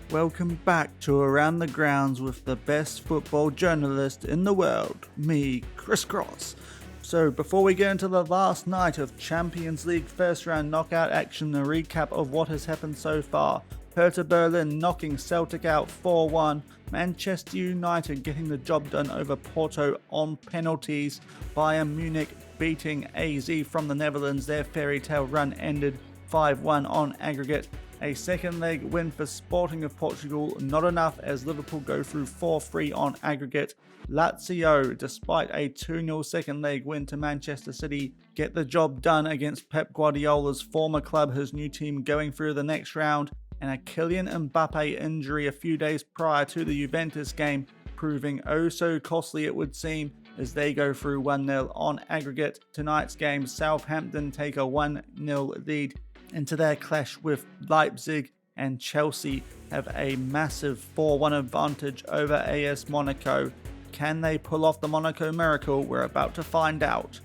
Welcome back to Around the Grounds with the best football journalist in the world, me, Chris Cross. So before we get into the last night of Champions League first round knockout action, a recap of what has happened so far. Hertha Berlin knocking Celtic out 4-1, Manchester United getting the job done over Porto on penalties, Bayern Munich beating AZ from the Netherlands, their fairy tale run ended 5-1 on aggregate. A second leg win for Sporting of Portugal, not enough as Liverpool go through 4-3 on aggregate. Lazio, despite a 2-0 second leg win to Manchester City, get the job done against Pep Guardiola's former club, his new team going through the next round, and a Kylian Mbappe injury a few days prior to the Juventus game, proving oh so costly it would seem as they go through 1-0 on aggregate. Tonight's game, Southampton take a 1-0 lead into their clash with Leipzig, and Chelsea have a massive 4-1 advantage over AS Monaco. Can they pull off the Monaco miracle? We're about to find out.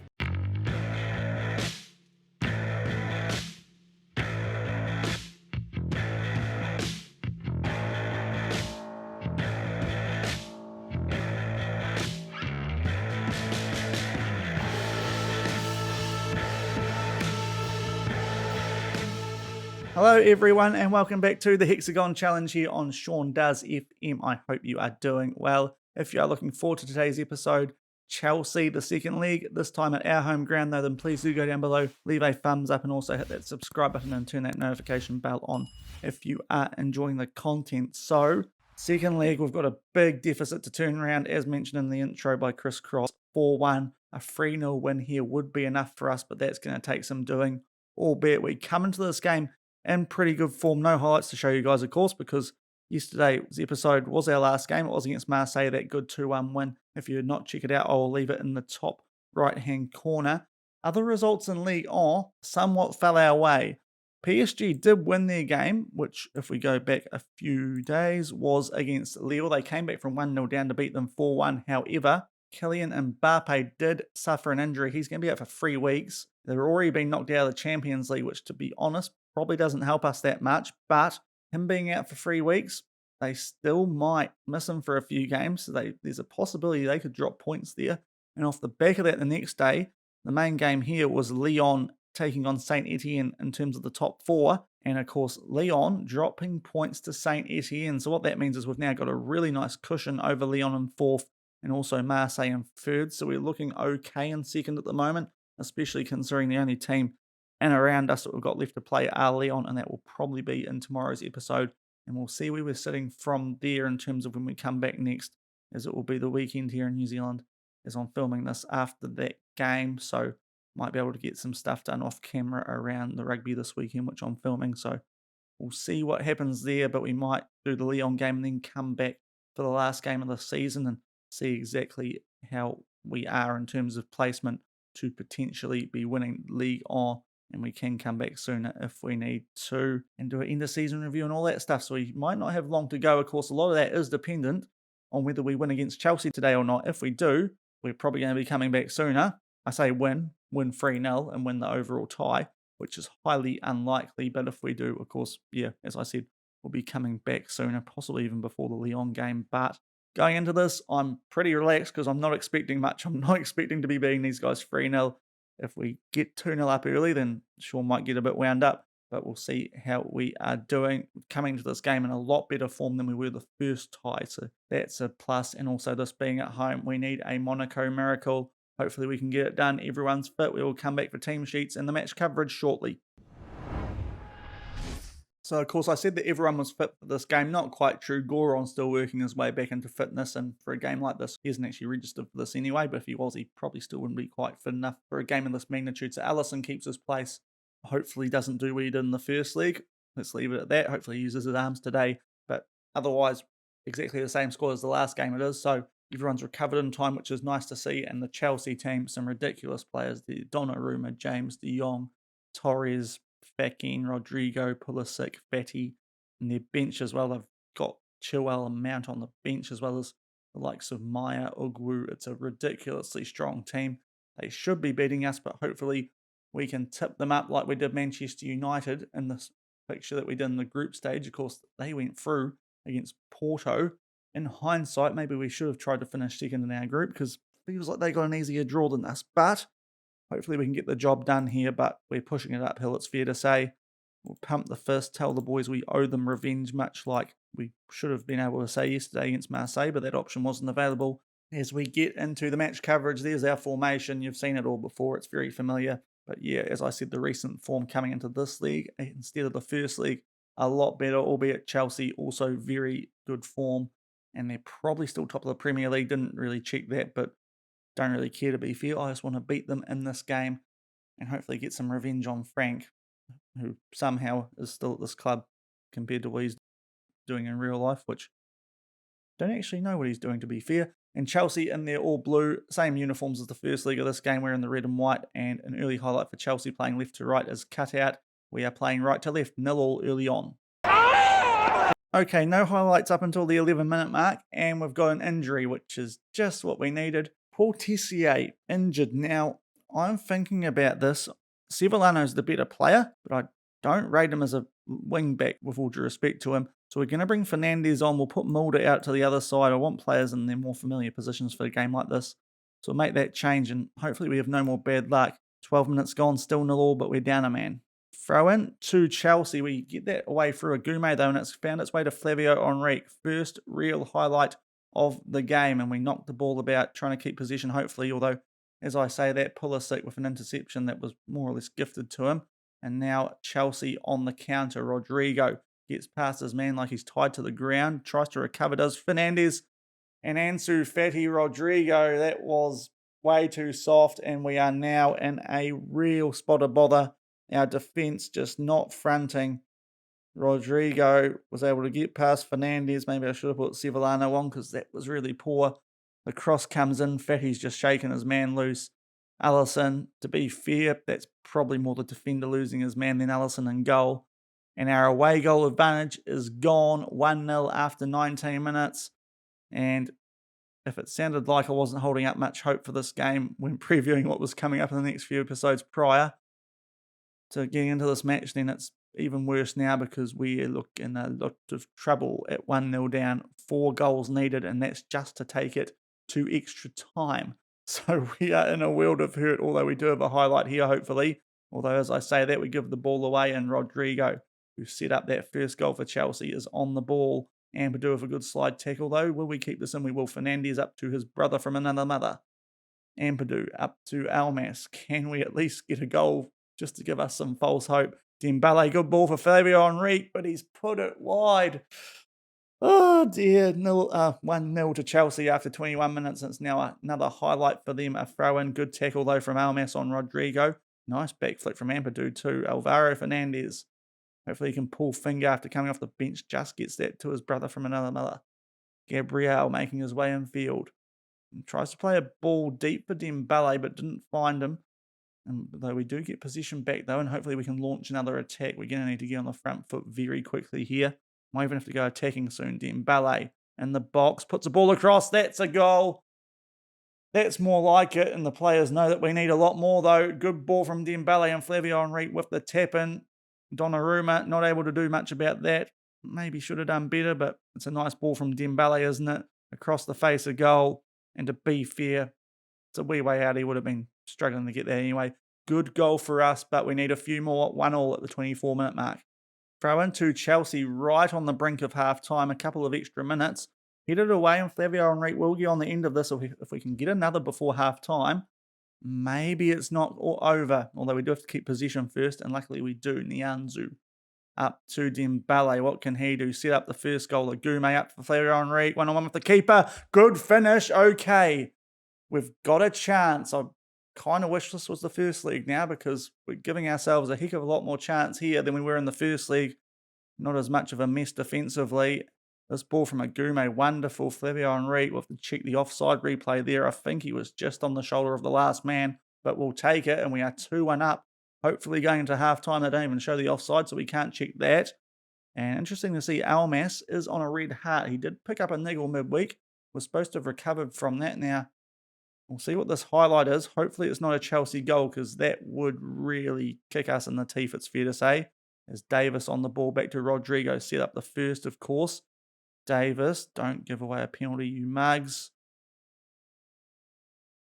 Hello everyone and welcome back to the Hexagon Challenge here on Shaun Does FM. I hope you are doing well. If you are looking forward to today's episode, Chelsea, the second leg, this time at our home ground though, then please do go down below, leave a thumbs up and also hit that subscribe button and turn that notification bell on if you are enjoying the content. So, second leg, we've got a big deficit to turn around as mentioned in the intro by Chris Cross. 4-1, a 3-0 win here would be enough for us, but that's going to take some doing, albeit we come into this game in pretty good form. No highlights to show you guys, of course, because yesterday's episode was our last game. It was against Marseille, that good 2-1 win. If you did not check it out, I'll leave it in the top right-hand corner. Other results in League 1 somewhat fell our way. PSG did win their game, which, if we go back a few days, was against Lille. They came back from 1-0 down to beat them 4-1. However, Kylian Mbappe did suffer an injury. He's going to be out for 3 weeks. They've already been knocked out of the Champions League, which, to be honest, probably doesn't help us that much, but him being out for 3 weeks, they still might miss him for a few games. So there's a possibility they could drop points there. And off the back of that, the next day, the main game here was Lyon taking on Saint Etienne in terms of the top 4. And of course, Lyon dropping points to Saint Etienne. So what that means is we've now got a really nice cushion over Lyon in 4th and also Marseille in 3rd. So we're looking okay in 2nd at the moment, especially considering the only team and around us that we've got left to play are Lyon, and that will probably be in tomorrow's episode. And we'll see where we're sitting from there in terms of when we come back next, as it will be the weekend here in New Zealand, as I'm filming this after that game. So might be able to get some stuff done off camera around the rugby this weekend, which I'm filming. So we'll see what happens there, but we might do the Lyon game and then come back for the last game of the season and see exactly how we are in terms of placement to potentially be winning League On. And we can come back sooner if we need to and do an end of season review and all that stuff. So we might not have long to go. Of course, a lot of that is dependent on whether we win against Chelsea today or not. If we do, we're probably going to be coming back sooner. I say win 3-0 and win the overall tie, which is highly unlikely. But if we do, of course, yeah, as I said, we'll be coming back sooner, possibly even before the Lyon game. But going into this, I'm pretty relaxed because I'm not expecting much. I'm not expecting to be beating these guys 3-0. If we get 2-0 up early, then Shaun might get a bit wound up, but we'll see how we are doing. Coming to this game in a lot better form than we were the first tie, so that's a plus. And also this being at home, we need a Monaco miracle. Hopefully we can get it done. Everyone's fit. We will come back for team sheets and the match coverage shortly. So, of course, I said that everyone was fit for this game. Not quite true. Goron's still working his way back into fitness, and for a game like this, he isn't actually registered for this anyway, but if he was, he probably still wouldn't be quite fit enough for a game of this magnitude. So Alisson keeps his place. Hopefully doesn't do what he did in the first leg. Let's leave it at that. Hopefully he uses his arms today, but otherwise, exactly the same score as the last game it is. So everyone's recovered in time, which is nice to see, and the Chelsea team, some ridiculous players there. Donnarumma, James de Jong, Torres, Fekir, Rodrigo, Pulisic, Fatty, and their bench as well. They've got Chilwell and Mount on the bench as well as the likes of Maya, Ugwu. It's a ridiculously strong team. They should be beating us, but hopefully we can tip them up like we did Manchester United in this fixture that we did in the group stage. Of course, they went through against Porto. In hindsight, maybe we should have tried to finish second in our group because it feels like they got an easier draw than us. But hopefully we can get the job done here, but we're pushing it uphill, it's fair to say. We'll pump the fist, tell the boys we owe them revenge, much like we should have been able to say yesterday against Marseille, but that option wasn't available. As we get into the match coverage, there's our formation. You've seen it all before. It's very familiar. But yeah, as I said, the recent form coming into this league instead of the first league, a lot better, albeit Chelsea also very good form. And they're probably still top of the Premier League. Didn't really check that, but don't really care, to be fair. I just want to beat them in this game and hopefully get some revenge on Frank, who somehow is still at this club compared to what he's doing in real life, which don't actually know what he's doing, to be fair. And Chelsea in their all blue, same uniforms as the first leg of this game. We're in the red and white, and an early highlight for Chelsea playing left to right is cut out. We are playing right to left, 0-0 early on. Okay, no highlights up until the 11-minute mark, and we've got an injury, which is just what we needed. Paul Tessier injured. Now, I'm thinking about this. Sevillano's the better player, but I don't rate him as a wing back with all due respect to him. So we're going to bring Fernandes on. We'll put Mulder out to the other side. I want players in their more familiar positions for a game like this. So we'll make that change, and hopefully we have no more bad luck. 12 minutes gone, still 0-0, but we're down a man. Throw in to Chelsea. We get that away through a Gume though, and it's found its way to Flavio Henrique. First real highlight of the game, and we knocked the ball about, trying to keep possession hopefully, although as I say that, Pulisic with an interception that was more or less gifted to him. And now Chelsea on the counter. Rodrigo gets past his man like he's tied to the ground, tries to recover, does Fernandes, and Ansu Fati. Rodrigo, that was way too soft, and we are now in a real spot of bother. Our defence just not fronting. Rodrigo was able to get past Fernandes. Maybe I should have put Sevillano on because that was really poor. The cross comes in. Fatty's just shaking his man loose. Alisson, to be fair, that's probably more the defender losing his man than Alisson in goal. And our away goal advantage is gone. 1-0 after 19 minutes. And if it sounded like I wasn't holding up much hope for this game when previewing what was coming up in the next few episodes prior to getting into this match, then it's even worse now because we look in a lot of trouble at 1-0 down, 4 goals needed, and that's just to take it to extra time. So we are in a world of hurt, although we do have a highlight here, hopefully. Although, as I say that, we give the ball away, and Rodrigo, who set up that first goal for Chelsea, is on the ball. And we do have a good slide tackle, though. Will we keep this in? We will. Fernandes up to his brother from another mother. Ampadu up to Almas. Can we at least get a goal just to give us some false hope? Dembele, good ball for Flavio Henrique, but he's put it wide. Oh dear, 1-0 to Chelsea after 21 minutes. It's now another highlight for them. A throw-in, good tackle though from Almas on Rodrigo. Nice backflip from Ampadu too. Alvaro Fernandes. Hopefully he can pull finger after coming off the bench. Just gets that to his brother from another mother. Gabriel making his way in field. And tries to play a ball deep for Dembele, but didn't find him. And though we do get possession back though, and hopefully we can launch another attack. We're going to need to get on the front foot very quickly here. Might even have to go attacking soon. Dembele in the box, puts the ball across. That's a goal. That's more like it, and the players know that we need a lot more though. Good ball from Dembele and Flavio Henrique with the tap-in. Donnarumma not able to do much about that. Maybe should have done better, but it's a nice ball from Dembele, isn't it? Across the face of goal. And to be fair, it's a wee way out. He would have been struggling to get there anyway. Good goal for us, but we need a few more. 1-1 at the 24-minute mark. Throw into Chelsea right on the brink of half-time. A couple of extra minutes. Headed away, and Flavio Henrique will get on the end of this if we can get another before half-time. Maybe it's not all over, although we do have to keep possession first, and luckily we do. Nianzou up to Dembele. What can he do? Set up the first goal. Agume up for Flavio Henrique. 1-on-1 with the keeper. Good finish. Okay. We've got a chance. I kind of wish this was the first league now because we're giving ourselves a heck of a lot more chance here than we were in the first league. Not as much of a mess defensively. This ball from Agume, wonderful. Flavio Henrique, we'll have to check the offside replay there. I think he was just on the shoulder of the last man, but we'll take it, and we are 2-1 up. Hopefully going into half-time, they don't even show the offside, so we can't check that. And interesting to see, Almas is on a red heart. He did pick up a niggle midweek. Was supposed to have recovered from that. Now, we'll see what this highlight is. Hopefully it's not a Chelsea goal because that would really kick us in the teeth, it's fair to say. As Davis on the ball back to Rodrigo, set up the first, of course. Davis, don't give away a penalty, you mugs.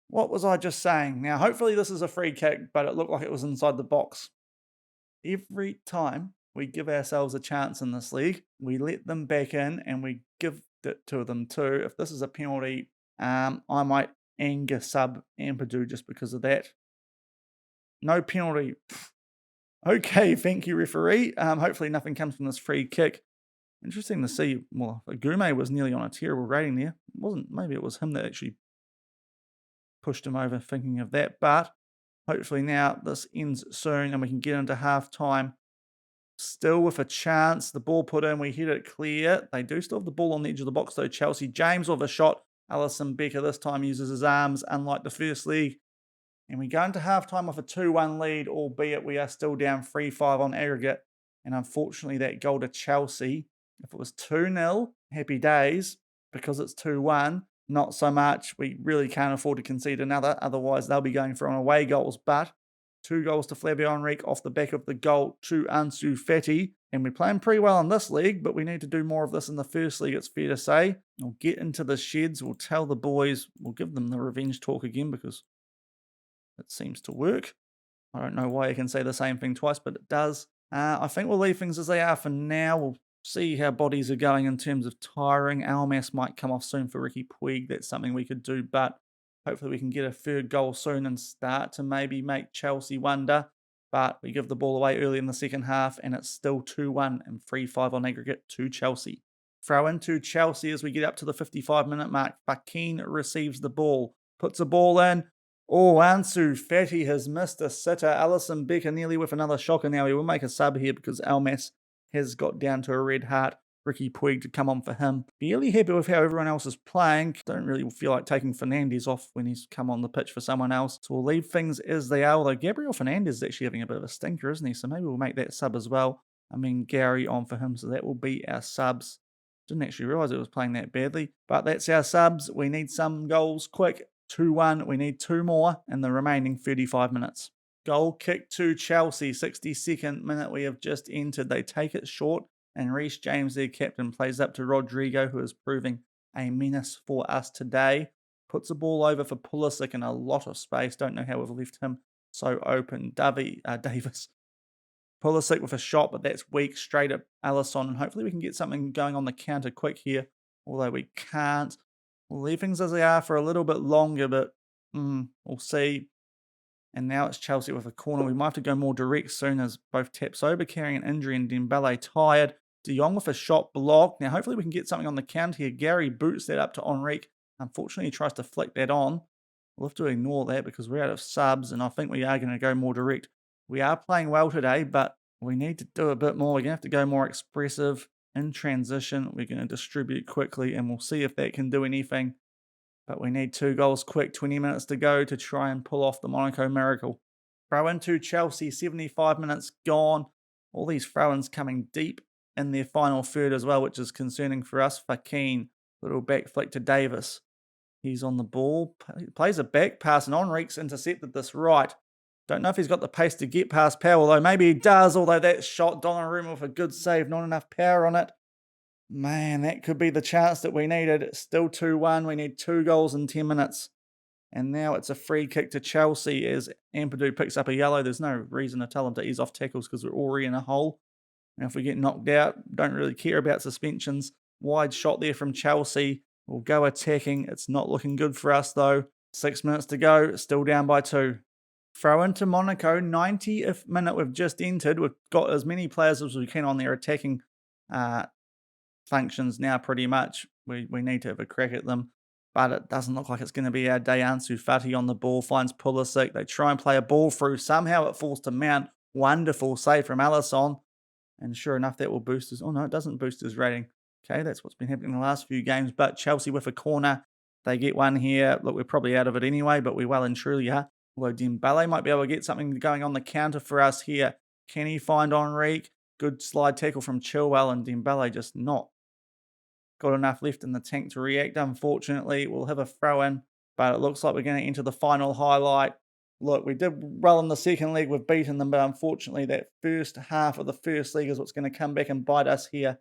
What was I just saying? Now, hopefully this is a free kick, but it looked like it was inside the box. Every time we give ourselves a chance in this league, we let them back in and we give it to them too. If this is a penalty, I might anger sub Ampadu just because of that. No penalty. Okay, thank you, referee. Hopefully nothing comes from this free kick. Interesting to see. Well, Agume was nearly on a terrible rating there. Maybe it was him that actually pushed him over thinking of that. But hopefully now this ends soon and we can get into half time. Still with a chance. The ball put in. We hit it clear. They do still have the ball on the edge of the box though. Chelsea. James with a shot. Alisson Becker this time uses his arms, unlike the first league. And we go into halftime with a 2-1 lead, albeit we are still down 3-5 on aggregate. And unfortunately, that goal to Chelsea, if it was 2-0, happy days. Because it's 2-1, not so much. We really can't afford to concede another. Otherwise, they'll be going for on away goals. But 2 goals to Flavio Henrique off the back of the goal to Ansu Fati. And we're playing pretty well in this league, but we need to do more of this in the first league, it's fair to say. We'll get into the sheds. We'll tell the boys. We'll give them the revenge talk again because it seems to work. I don't know why you can say the same thing twice, but it does. I think we'll leave things as they are for now. We'll see how bodies are going in terms of tiring. Almas might come off soon for Ricky Puig. That's something we could do, but hopefully we can get a third goal soon and start to maybe make Chelsea wonder. But we give the ball away early in the second half, and it's still 2-1 and 3-5 on aggregate to Chelsea. Throw into Chelsea as we get up to the 55-minute mark. Fakin receives the ball, puts a ball in. Oh, Ansu Fati has missed a sitter. Alisson Becker nearly with another shocker now. He will make a sub here because Almas has got down to a red heart. Ricky Puig to come on for him. Fairly happy with how everyone else is playing. Don't really feel like taking Fernandes off when he's come on the pitch for someone else. So we'll leave things as they are. Although Gabriel Fernandes is actually having a bit of a stinker, isn't he? So maybe we'll make that sub as well. I mean, Gary on for him. So that will be our subs. Didn't actually realise it was playing that badly. But that's our subs. We need some goals quick. 2-1. We need 2 more in the remaining 35 minutes. Goal kick to Chelsea. 62nd minute we have just entered. They take it short. And Reece James, their captain, plays up to Rodrigo, who is proving a menace for us today. Puts the ball over for Pulisic in a lot of space. Don't know how we've left him so open. Davis. Pulisic with a shot, but that's weak. Straight at Alisson. And hopefully we can get something going on the counter quick here. Although we can't. We'll leave things as they are for a little bit longer, but we'll see. And now it's Chelsea with a corner. We might have to go more direct soon as both Tapsoba carrying an injury and Dembele tired. De Jong with a shot blocked. Now hopefully we can get something on the counter here. Gary boots that up to Henrique. Unfortunately, he tries to flick that on. We'll have to ignore that because we're out of subs, and I think we are going to go more direct. We are playing well today, but we need to do a bit more. We're going to have to go more expressive. In transition, we're going to distribute quickly, and we'll see if that can do anything. But we need 2 goals quick, 20 minutes to go to try and pull off the Monaco miracle. Throw into Chelsea, 75 minutes gone. All these throw-ins coming deep in their final third as well, which is concerning for us. Fakin, little back flick to Davis. He's on the ball, plays a back pass, and Henrique's intercepted this right. Don't know if he's got the pace to get past Power, although maybe he does, although that shot, Donnarumma with a good save, not enough power on it. Man, that could be the chance that we needed. It's still 2-1. We need 2 goals in 10 minutes. And now it's a free kick to Chelsea as Ampadu picks up a yellow. There's no reason to tell him to ease off tackles because we're already in a hole. And if we get knocked out, don't really care about suspensions. Wide shot there from Chelsea. We'll go attacking. It's not looking good for us though. 6 minutes to go. Still down by 2. Throw into Monaco. 90th minute we've just entered. We've got as many players as we can on their attacking functions now pretty much. We need to have a crack at them. But it doesn't look like it's going to be our day. Ansu Fati on the ball. Finds Pulisic. They try and play a ball through. Somehow it falls to Mount. Wonderful save from Alisson. And sure enough, that will boost his... Oh, no, it doesn't boost his rating. Okay, that's what's been happening in the last few games. But Chelsea with a corner. They get one here. Look, we're probably out of it anyway, but we well and truly are. Although Dembele might be able to get something going on the counter for us here. Can he find Henrique? Good slide tackle from Chilwell, and Dembele just not got enough left in the tank to react. Unfortunately, we'll have a throw in, but it looks like we're going to enter the final highlight. Look, we did well in the second leg. We've beaten them, but unfortunately that first half of the first leg is what's going to come back and bite us here.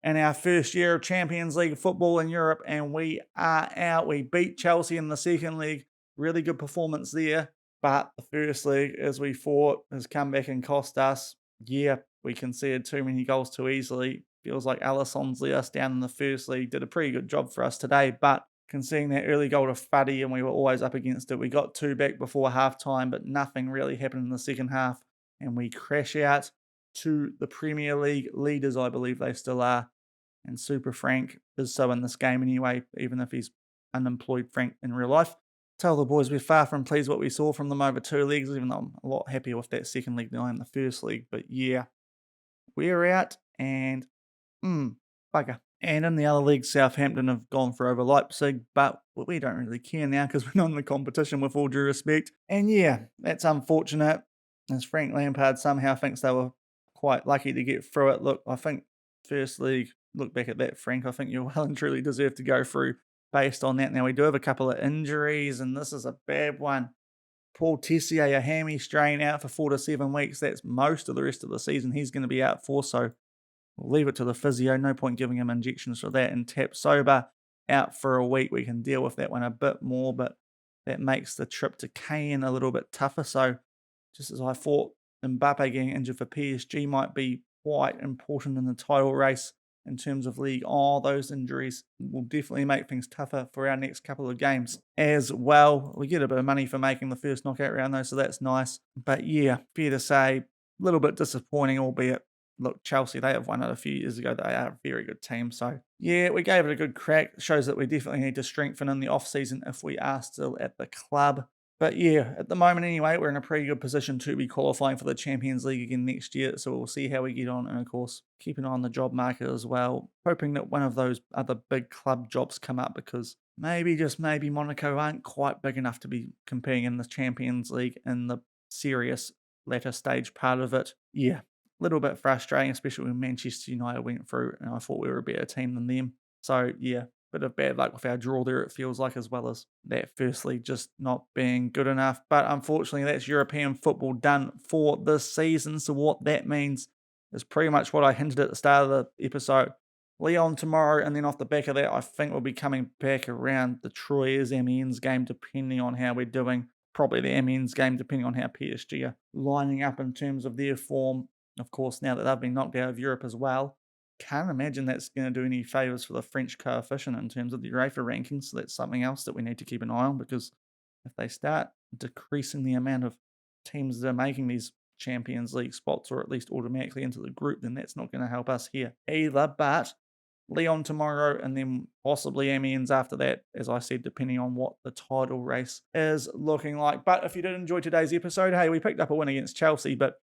in our first year of Champions League football in Europe, and we are out. We beat Chelsea in the second leg. Really good performance there. But the first leg, as we thought, has come back and cost us. Yeah, we conceded too many goals too easily. Feels like Alisson's let us down in the first league. Did a pretty good job for us today, but conceding that early goal to Fuddy, and we were always up against it. We got 2 back before half-time, but nothing really happened in the second half, and we crash out to the Premier League leaders, I believe they still are. And Super Frank is so in this game anyway, even if he's unemployed Frank in real life. Tell the boys we're far from pleased what we saw from them over 2 leagues, even though I'm a lot happier with that second league than I am the first league. But yeah, we're out, and bugger. And in the other league, Southampton have gone for over Leipzig, but we don't really care now because we're not in the competition, with all due respect. And yeah, that's unfortunate, as Frank Lampard somehow thinks they were quite lucky to get through it. Look, I think first league, look back at that, Frank, I think you well and truly deserve to go through based on that. Now, we do have a couple of injuries, and this is a bad one. Paul Tessier, a hammy strain, out for 4 to 7 weeks. That's most of the rest of the season he's going to be out for, so we'll leave it to the physio. No point giving him injections for that. And Tap Sober out for a week. We can deal with that one a bit more, but that makes the trip to Cayenne a little bit tougher. So just as I thought Mbappe getting injured for PSG might be quite important in the title race in terms of league, those injuries will definitely make things tougher for our next couple of games as well. We get a bit of money for making the first knockout round though, so that's nice. But yeah, fair to say, a little bit disappointing, albeit look, Chelsea, they have won it a few years ago. They are a very good team. So yeah, we gave it a good crack. Shows that we definitely need to strengthen in the off-season if we are still at the club. But yeah, at the moment anyway, we're in a pretty good position to be qualifying for the Champions League again next year. So we'll see how we get on. And of course, keep an eye on the job market as well. Hoping that one of those other big club jobs come up, because maybe, just maybe, Monaco aren't quite big enough to be competing in the Champions League in the serious latter stage part of it. Yeah, a little bit frustrating, especially when Manchester United went through and I thought we were a better team than them. So yeah, bit of bad luck with our draw there, it feels like, as well as that firstly just not being good enough. But unfortunately, that's European football done for this season. So what that means is pretty much what I hinted at the start of the episode. Lyon tomorrow, and then off the back of that, I think we'll be coming back around the Troyes Amiens game, depending on how we're doing. Probably the Amiens game, depending on how PSG are lining up in terms of their form. Of course, now that they've been knocked out of Europe as well, can't imagine that's going to do any favours for the French coefficient in terms of the UEFA rankings. So that's something else that we need to keep an eye on, because if they start decreasing the amount of teams that are making these Champions League spots, or at least automatically into the group, then that's not going to help us here either. But Lyon tomorrow, and then possibly Amiens after that, as I said, depending on what the title race is looking like. But if you did enjoy today's episode, hey, we picked up a win against Chelsea, but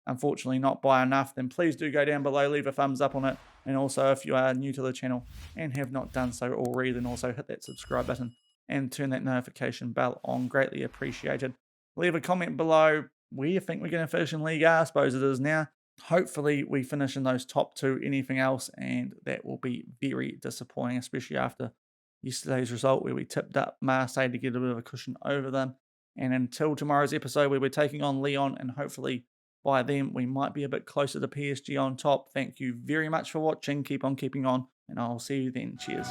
unfortunately not by enough, then please do go down below, leave a thumbs up on it. And also, if you are new to the channel and have not done so already, then also hit that subscribe button and turn that notification bell on. Greatly appreciated. Leave a comment below where you think we're going to finish in League A. I suppose it is now. Hopefully we finish in those top 2. Anything else, and that will be very disappointing, especially after yesterday's result where we tipped up Marseille to get a bit of a cushion over them. And until tomorrow's episode, where we're taking on Lyon, and hopefully by then we might be a bit closer to PSG on top. Thank you very much for watching. Keep on keeping on, and I'll see you then. Cheers.